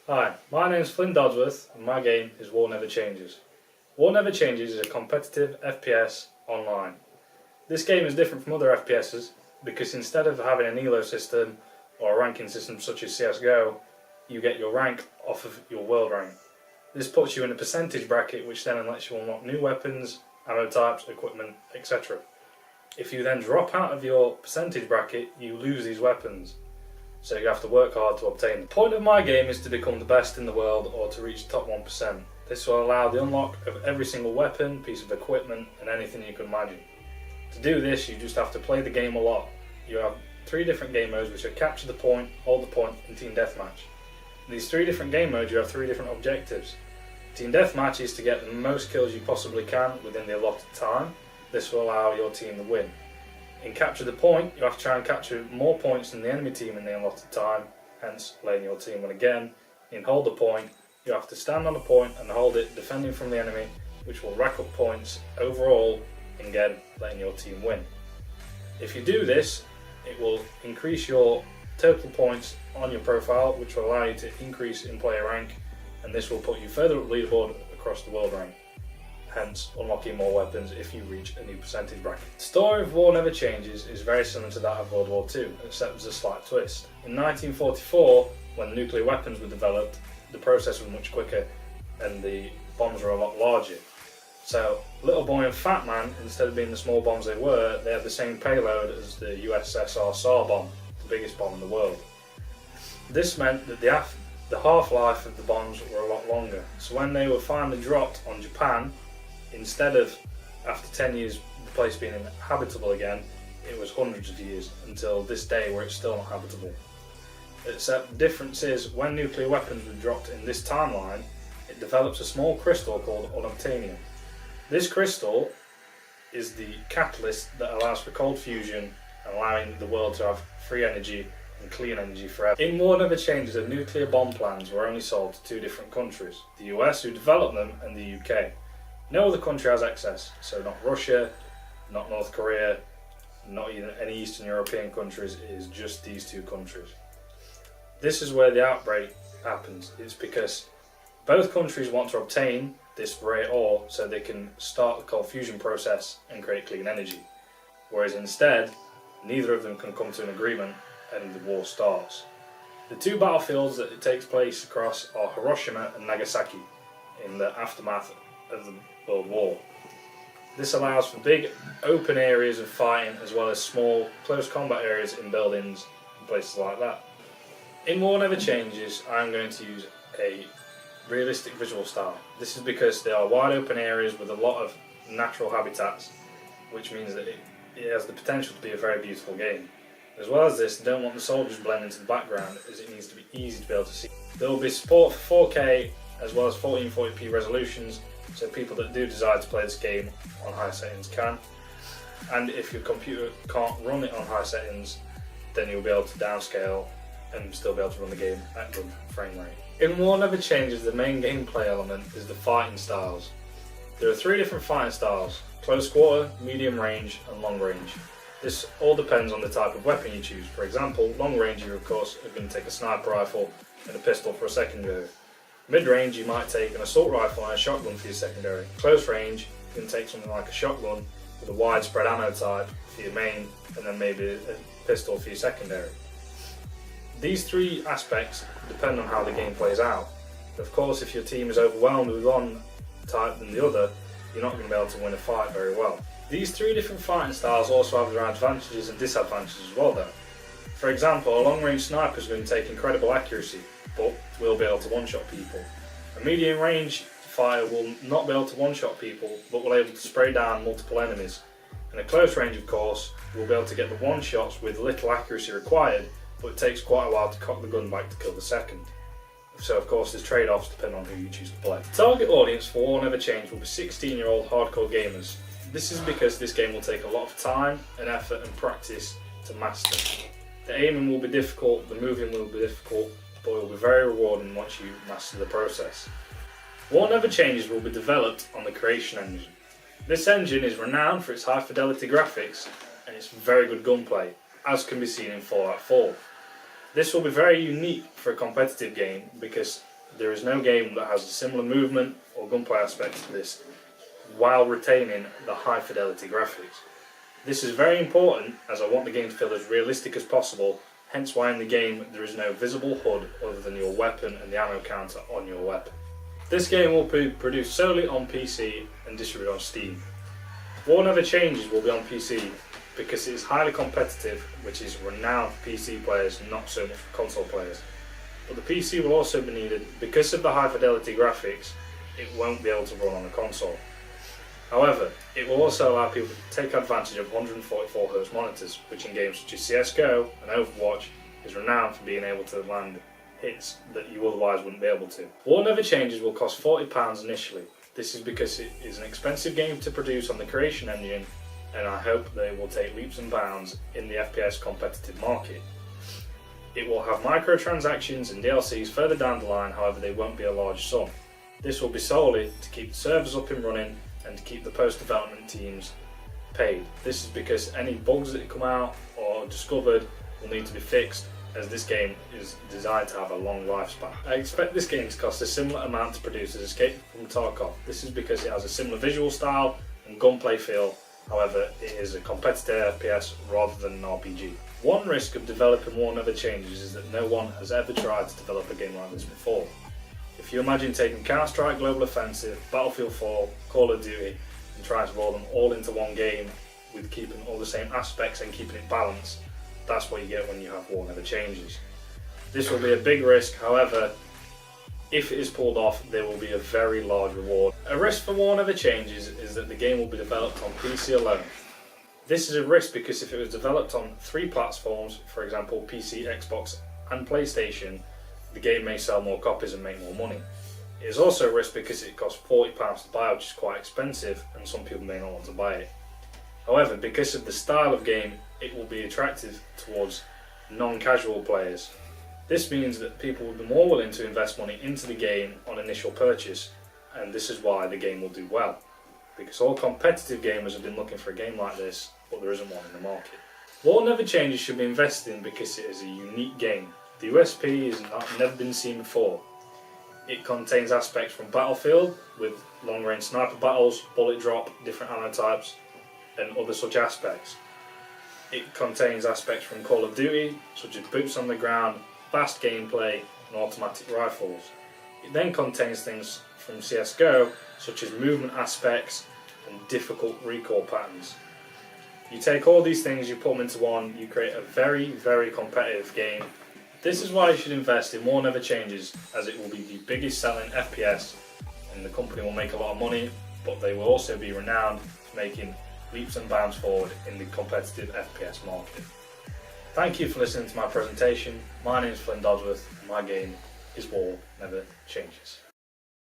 Hi, my name is Flynn Dodsworth and my game is War Never Changes. War Never Changes is a competitive FPS online. This game is different from other FPSs because instead of having an elo system or a ranking system such as CSGO, you get your rank off of your world rank. This puts you in a percentage bracket which then lets you unlock new weapons, ammo types, equipment, etc. If you then drop out of your percentage bracket, you lose these weapons. So you have to work hard to obtain them. The point of my game is to become the best in the world or to reach the top 1%. This will allow the unlock of every single weapon, piece of equipment and anything you can imagine. To do this you just have to play the game a lot. You have 3 different game modes which are capture the point, hold the point and team deathmatch. In these 3 different game modes you have 3 different objectives. Team deathmatch is to get the most kills you possibly can within the allotted time. This will allow your team to win. In capture the point, you have to try and capture more points than the enemy team in the allotted time, hence letting your team win again. In hold the point, you have to stand on a point and hold it, defending from the enemy, which will rack up points overall, and again letting your team win. If you do this, it will increase your total points on your profile, which will allow you to increase in player rank, and this will put you further up the leaderboard across the world rank. Hence unlocking more weapons if you reach a new percentage bracket. The story of War Never Changes is very similar to that of World War II, except there's a slight twist. In 1944, when nuclear weapons were developed, the process was much quicker and the bombs were a lot larger. So Little Boy and Fat Man, instead of being the small bombs they were, they had the same payload as the USSR Tsar bomb, the biggest bomb in the world. This meant that the half-life of the bombs were a lot longer. So when they were finally dropped on Japan, instead of after 10 years the place being inhabitable again, it was hundreds of years until this day where it's still not habitable. Except the difference is when nuclear weapons were dropped in this timeline, it develops a small crystal called unobtainium. This crystal is the catalyst that allows for cold fusion, allowing the world to have free energy and clean energy forever. In War Never Changes, the nuclear bomb plans were only sold to 2 different countries, the US who developed them and the UK. No other country has access, so not Russia, not North Korea, not even any Eastern European countries, it is just these 2 countries. This is where the outbreak happens. It's because both countries want to obtain this rare ore so they can start the cold fusion process and create clean energy. Whereas instead, neither of them can come to an agreement and the war starts. The 2 battlefields that it takes place across are Hiroshima and Nagasaki in the aftermath of the World War. This allows for big open areas of fighting as well as small close combat areas in buildings and places like that. In War Never Changes, I'm going to use a realistic visual style. This is because there are wide open areas with a lot of natural habitats, which means that it has the potential to be a very beautiful game. As well as this, I don't want the soldiers blending into the background as it needs to be easy to be able to see. There will be support for 4K as well as 1440p resolutions, so people that do desire to play this game on high settings can. And if your computer can't run it on high settings, then you'll be able to downscale and still be able to run the game at good frame rate. In War Never Changes, the main gameplay element is the fighting styles. There are 3 different fighting styles: close quarter, medium range and long range. This all depends on the type of weapon you choose. For example, long range you of course are going to take a sniper rifle and a pistol for a secondary. Mid-range you might take an assault rifle and a shotgun for your secondary. Close range you can take something like a shotgun with a widespread ammo type for your main and then maybe a pistol for your secondary. These 3 aspects depend on how the game plays out. Of course, if your team is overwhelmed with one type than the other, you're not going to be able to win a fight very well. These 3 different fighting styles also have their advantages and disadvantages as well though. For example, a long-range sniper is going to take incredible accuracy, but will be able to one-shot people. A medium-range fighter will not be able to one-shot people, but will be able to spray down multiple enemies. And a close range, of course, will be able to get the one-shots with little accuracy required, but it takes quite a while to cock the gun back to kill the second. So of course there's trade-offs depending on who you choose to play. The target audience for War Never Changes will be 16-year-old hardcore gamers. This is because this game will take a lot of time and effort and practice to master. The aiming will be difficult, the moving will be difficult, but it will be very rewarding once you master the process. War Never Changes will be developed on the Creation Engine. This engine is renowned for its high fidelity graphics and its very good gunplay, as can be seen in Fallout 4. This will be very unique for a competitive game because There is no game that has a similar movement or gunplay aspect to this while retaining the high fidelity graphics. This is very important as I want the game to feel as realistic as possible, hence why in the game there is no visible HUD other than your weapon and the ammo counter on your weapon. This game will be produced solely on PC and distributed on Steam. War Never Changes will be on PC because it is highly competitive, which is renowned for PC players, not so much for console players. But the PC will also be needed because of the high fidelity graphics. It won't be able to run on a console. However, it will also allow people to take advantage of 144Hz monitors, which in games such as CSGO and Overwatch is renowned for being able to land hits that you otherwise wouldn't be able to. War Never Changes will cost £40 initially. This is because it is an expensive game to produce on the Creation Engine, and I hope they will take leaps and bounds in the FPS competitive market. It will have microtransactions and DLCs further down the line, however they won't be a large sum. This will be solely to keep the servers up and running and to keep the post-development teams paid. This is because any bugs that come out or discovered will need to be fixed, as this game is designed to have a long lifespan. I expect this game to cost a similar amount to produce as Escape from Tarkov. This is because it has a similar visual style and gunplay feel, however it is a competitive FPS rather than an RPG. One risk of developing War Never Changes is that no one has ever tried to develop a game like this before. If you imagine taking Counter-Strike Global Offensive, Battlefield 4, Call of Duty and trying to roll them all into one game with keeping all the same aspects and keeping it balanced, that's what you get when you have War Never Changes. This will be a big risk, however, if it is pulled off, there will be a very large reward. A risk for War Never Changes is that the game will be developed on PC alone. This is a risk because if it was developed on 3 platforms, for example PC, Xbox and PlayStation, the game may sell more copies and make more money. It is also a risk because it costs £40 to buy, which is quite expensive, and some people may not want to buy it. However, because of the style of game, it will be attractive towards non-casual players. This means that people will be more willing to invest money into the game on initial purchase, and this is why the game will do well. Because all competitive gamers have been looking for a game like this, but there isn't one in the market. War Never Changes should be invested in because it is a unique game. The USP has never been seen before. It contains aspects from Battlefield with long-range sniper battles, bullet drop, different ammo types and other such aspects. It contains aspects from Call of Duty such as boots on the ground, fast gameplay and automatic rifles. It then contains things from CSGO such as movement aspects and difficult recoil patterns. You take all these things, you put them into one, you create a very, very competitive game. This is why you should invest in War Never Changes, as it will be the biggest selling FPS and the company will make a lot of money, but they will also be renowned for making leaps and bounds forward in the competitive FPS market. Thank you for listening to my presentation. My name is Flynn Dodsworth and my game is War Never Changes.